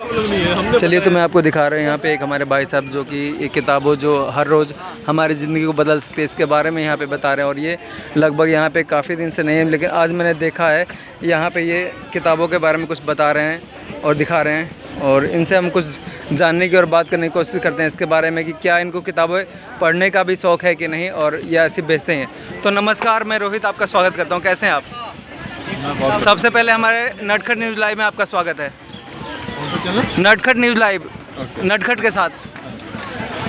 चलिए तो मैं आपको दिखा रहा हूँ यहाँ पे एक हमारे भाई साहब जो कि एक किताबों जो हर रोज़ हमारी ज़िंदगी को बदल सकती है इसके बारे में यहाँ पे बता रहे हैं। और ये लगभग यहाँ पे काफ़ी दिन से नहीं है, लेकिन आज मैंने देखा है यहाँ पे ये किताबों के बारे में कुछ बता रहे हैं और दिखा रहे हैं। और इनसे हम कुछ जानने की और बात करने की कोशिश करते हैं इसके बारे में कि क्या इनको किताबें पढ़ने का भी शौक़ है कि नहीं, और या ऐसे बेचते हैं। तो नमस्कार, मैं रोहित आपका स्वागत करता हूँ। कैसे हैं आप? सबसे पहले हमारे नटखट न्यूज़ लाइव में आपका स्वागत है। नटखट न्यूज़ लाइव, नटखट के साथ।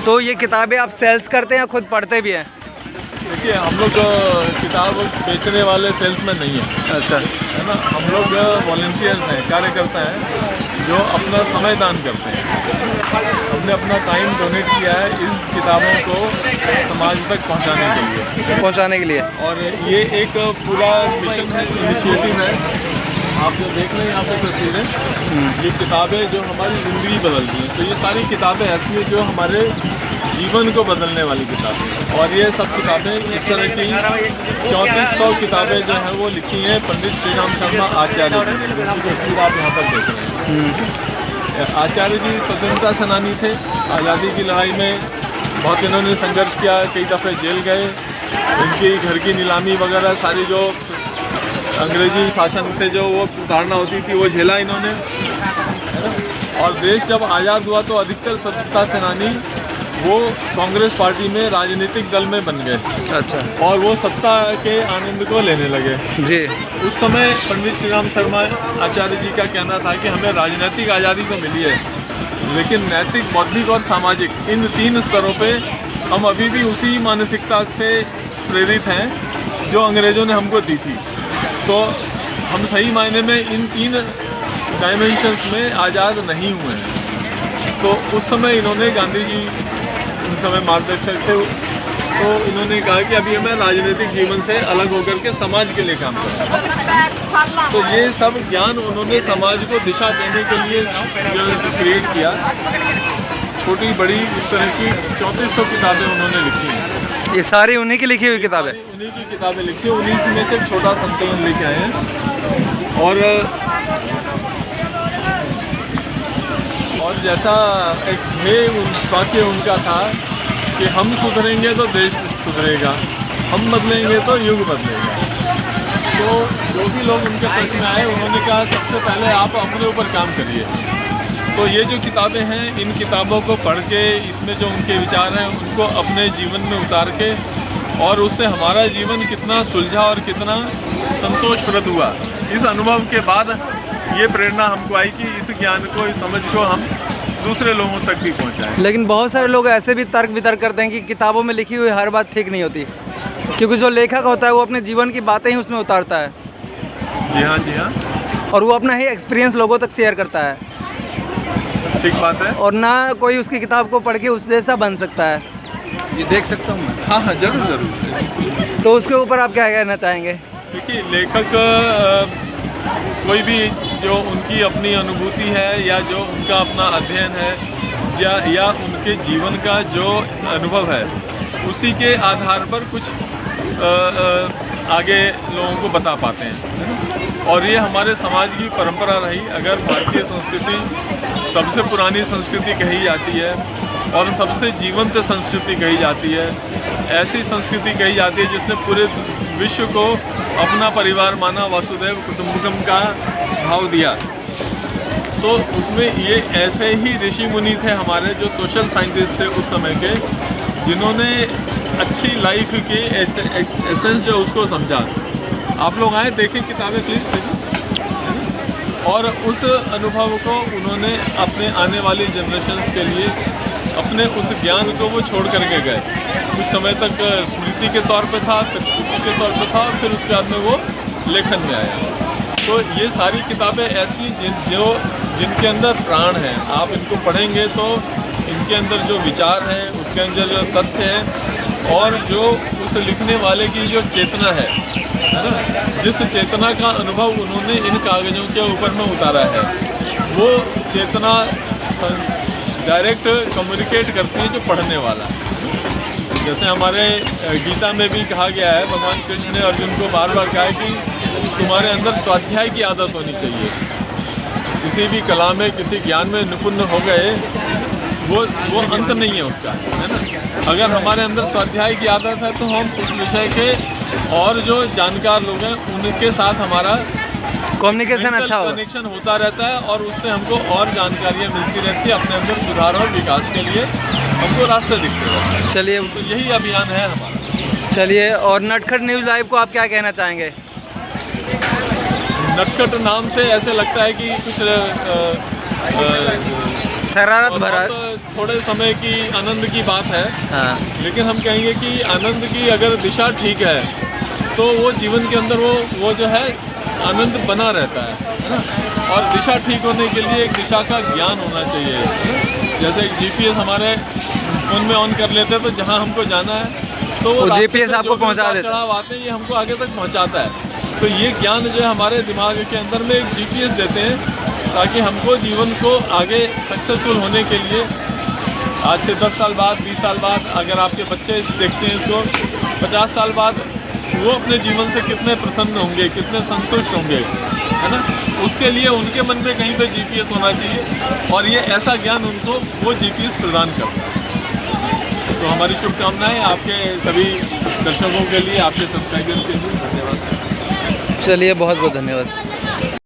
तो ये किताबें आप सेल्स करते हैं या खुद पढ़ते भी हैं? देखिए, हम लोग किताब बेचने वाले सेल्समैन नहीं हैं। अच्छा, है ना। हम लोग वॉलंटियर्स हैं, कार्यकर्ता हैं जो अपना समय दान करते हैं। हमने अपना टाइम डोनेट किया है इस किताबों को समाज तक पहुंचाने के लिए। और ये एक पूरा मिशन है, इनिशिएटिव है। आप जो देख रहे हैं यहाँ पे तस्वीरें, ये किताबें जो हमारी ज़िंदगी बदलती हैं। तो ये सारी किताबें ऐसी हैं जो हमारे जीवन को बदलने वाली किताबें। और ये सब किताबें इस तरह की 3400 किताबें जो हैं वो लिखी हैं पंडित श्री राम शर्मा आचार्य जी ने, जिनकी तस्वीर आप यहाँ पर देख रहे हैं। आचार्य जी स्वतंत्रता सेनानी थे। आज़ादी की लड़ाई में बहुत इन्होंने संघर्ष किया, कई दफ़े जेल गए। इनकी घर की नीलामी वगैरह सारी जो अंग्रेजी शासन से जो वो उतारना होती थी वो झेला इन्होंने, है ना। और देश जब आज़ाद हुआ तो अधिकतर स्वतंत्रता सेनानी वो कांग्रेस पार्टी में राजनीतिक दल में बन गए। अच्छा। और वो सत्ता के आनंद को लेने लगे जी। उस समय पंडित श्री राम शर्मा आचार्य जी का कहना था कि हमें राजनीतिक आज़ादी तो मिली है, लेकिन नैतिक, बौद्धिक और सामाजिक, इन 3 स्तरों पे हम अभी भी उसी मानसिकता से प्रेरित हैं जो अंग्रेज़ों ने हमको दी थी। तो हम सही मायने में इन 3 डायमेंशंस में आज़ाद नहीं हुए हैं। तो उस समय इन्होंने, गांधी जी उस समय मार्गदर्शक थे, तो इन्होंने कहा कि अभी हमें राजनीतिक जीवन से अलग होकर के समाज के लिए काम करना है। तो ये सब ज्ञान उन्होंने समाज को दिशा देने के लिए जो क्रिएट किया, छोटी बड़ी इस तरह की 3400 किताबें उन्होंने लिखी हैं। ये सारी उन्हीं की लिखी हुई किताबें? उन्हीं की किताबें लिखी, उन्हीं में से छोटा संकलन लेके आए हैं। और जैसा एक वाक्य उनका था कि हम सुधरेंगे तो देश सुधरेगा, हम बदलेंगे तो युग बदलेगा। तो जो भी लोग उनके टच में आए उन्होंने कहा सबसे पहले आप अपने ऊपर काम करिए। तो ये जो किताबें हैं, इन किताबों को पढ़ के इसमें जो उनके विचार हैं उनको अपने जीवन में उतार के, और उससे हमारा जीवन कितना सुलझा और कितना संतोषप्रद हुआ, इस अनुभव के बाद ये प्रेरणा हमको आई कि इस ज्ञान को, इस समझ को हम दूसरे लोगों तक भी पहुंचाएं। लेकिन बहुत सारे लोग ऐसे भी तर्क वितर्क करते हैं कि किताबों में लिखी हुई हर बात ठीक नहीं होती, क्योंकि जो लेखक होता है वो अपने जीवन की बातें ही उसमें उतारता है। जी हाँ, जी हाँ। और वो अपना ही एक्सपीरियंस लोगों तक शेयर करता है। ठीक बात है। और ना कोई उसकी किताब को पढ़ के उस जैसा बन सकता है। ये देख सकता हूँ मैं? हाँ हाँ, जरूर जरूर। तो उसके ऊपर आप क्या कहना चाहेंगे? देखिए, लेखक कोई भी जो उनकी अपनी अनुभूति है या जो उनका अपना अध्ययन है या उनके जीवन का जो अनुभव है, उसी के आधार पर कुछ आगे लोगों को बता पाते हैं। और ये हमारे समाज की परंपरा रही। अगर भारतीय संस्कृति सबसे पुरानी संस्कृति कही जाती है और सबसे जीवंत संस्कृति कही जाती है, ऐसी संस्कृति कही जाती है जिसने पूरे विश्व को अपना परिवार माना, वसुधैव कुटुंबकम का भाव दिया, तो उसमें ये ऐसे ही ऋषि मुनि थे हमारे, जो सोशल साइंटिस्ट थे उस समय के, जिन्होंने अच्छी लाइफ के एसेंस जो उसको समझा। आप लोग आए, देखें किताबें प्लीज़, देखें। और उस अनुभव को उन्होंने अपने आने वाली जनरेशन्स के लिए, अपने उस ज्ञान को वो छोड़ करके गए। कुछ समय तक स्मृति के तौर पे था, फिर स्मृति के तौर पे था, फिर उसके बाद में वो लेखन में आया। तो ये सारी किताबें ऐसी जिनके अंदर प्राण है। आप इनको पढ़ेंगे तो इनके अंदर जो विचार हैं, उसके अंदर जो तथ्य हैं, और जो उस लिखने वाले की जो चेतना है ना, जिस चेतना का अनुभव उन्होंने इन कागज़ों के ऊपर में उतारा है, वो चेतना डायरेक्ट कम्युनिकेट करती है जो पढ़ने वाला। जैसे हमारे गीता में भी कहा गया है, भगवान कृष्ण ने अर्जुन को बार बार कहा है कि तुम्हारे अंदर स्वाध्याय की आदत होनी चाहिए। किसी भी कला में, किसी ज्ञान में निपुण हो गए, वो अंत नहीं है उसका, है ना। अगर हमारे अंदर स्वाध्याय की आदत है तो हम उस विषय के और जो जानकार लोग हैं उनके साथ हमारा कम्युनिकेशन अच्छा होगा, कनेक्शन होता रहता है और उससे हमको और जानकारियाँ मिलती रहती है, अपने अंदर सुधार और विकास के लिए हमको रास्ते दिखते रहते हैं। चलिए, तो यही अभियान है हमारा। चलिए, और नटखट न्यूज़ लाइव को आप क्या कहना चाहेंगे? नटखट नाम से ऐसे लगता है कि कुछ शरारत भरा, थोड़े समय की आनंद की बात है। हाँ। लेकिन हम कहेंगे कि आनंद की अगर दिशा ठीक है तो वो जीवन के अंदर वो जो है आनंद बना रहता है। और दिशा ठीक होने के लिए एक दिशा का ज्ञान होना चाहिए। जैसे एक जीपीएस हमारे फ़ोन में ऑन कर लेते हैं तो जहाँ हमको जाना है तो वो जीपीएस आपको पहुँचा देता है, चढ़ाव आते हैं, ये हमको आगे तक पहुँचाता है। तो ये ज्ञान जो है हमारे दिमाग के अंदर में एक जीपीएस देते हैं ताकि हमको जीवन को आगे सक्सेसफुल होने के लिए आज से 10 साल बाद, 20 साल बाद, अगर आपके बच्चे देखते हैं इसको, 50 साल बाद वो अपने जीवन से कितने प्रसन्न होंगे, कितने संतुष्ट होंगे, है ना। उसके लिए उनके मन में कहीं पे जीपीएस होना चाहिए और ये ऐसा ज्ञान उनको वो जीपीएस प्रदान करता है। तो हमारी शुभकामनाएं आपके सभी दर्शकों के लिए, आपके सब्सक्राइबर्स के लिए। धन्यवाद। चलिए, बहुत बहुत धन्यवाद।